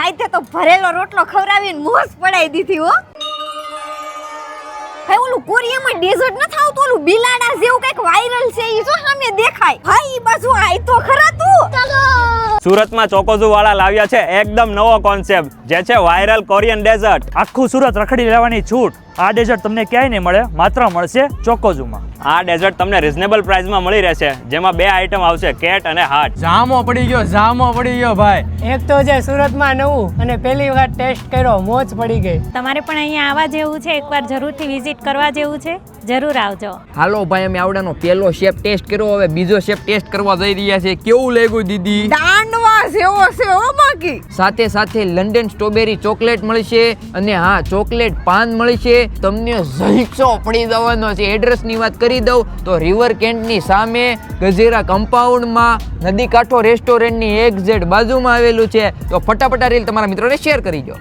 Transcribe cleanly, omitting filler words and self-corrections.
માઈતે તો ભરેલો રોટલો ખવડાવીને મોજ પડાઈ દીધી હો. ભાઈ ઓલું કોરિયામાં ડેઝર્ટ ન થાવ તો ઓલું બિલાડા જેવું કઈક વાયરલ છે ઈ જો સામે દેખાય. ભાઈ ઈ બાજુ આય તો ખરા તું. ચાલો. સુરતમાં ચોકોઝુ વાળા લાવ્યા છે એકદમ નવો કોન્સેપ્ટ જે છે વાયરલ કોરિયન ડેઝર્ટ. આખું સુરત રખડી લેવાની છૂટ. આ ડેઝર્ટ તમને ક્યાંય નહીં મળે, માત્ર મળશે ચોકોઝુમાં. આ ડેઝર્ટ તમને રિઝનેબલ પ્રાઇસમાં મળી રહેશે, જેમાં 2 આઇટમ આવશે, કેટ અને હાર્ટ. જામો પડી ગયો ભાઈ. એક તો છે સુરતમાં નવું અને પહેલી વખત ટેસ્ટ કર્યો, મોજ પડી ગઈ. તમારે પણ અહીંયા આવવા જેવું છે, એકવાર જરૂરથી વિઝિટ કરવા જેવું છે, જરૂર આવજો. હાલો ભાઈ, અમે આવડાનો પહેલો શેપ ટેસ્ટ કર્યો, હવે બીજો શેપ ટેસ્ટ કરવા જઈ રહ્યા છે. કેવું લાગ્યું દીદી? દાંડવા જેવો છે હો બાકી. સાથે સાથે લંડન સ્ટ્રોબેરી ચોકલેટ મળશે અને હા, ચોકલેટ પાન મળશે. તમને જઈક્ષો પડી જવાનો છે. એડ્રેસની વાત કરી દઉં તો રિવર કેન્ટની સામે ગજેરા કમ્પાઉન્ડમાં નદી કાંઠો રેસ્ટોરન્ટની એક્ઝેક્ટ બાજુમાં આવેલું છે. તો ફટાફટ આ રીલ તમારા મિત્રોને શેર કરી દો.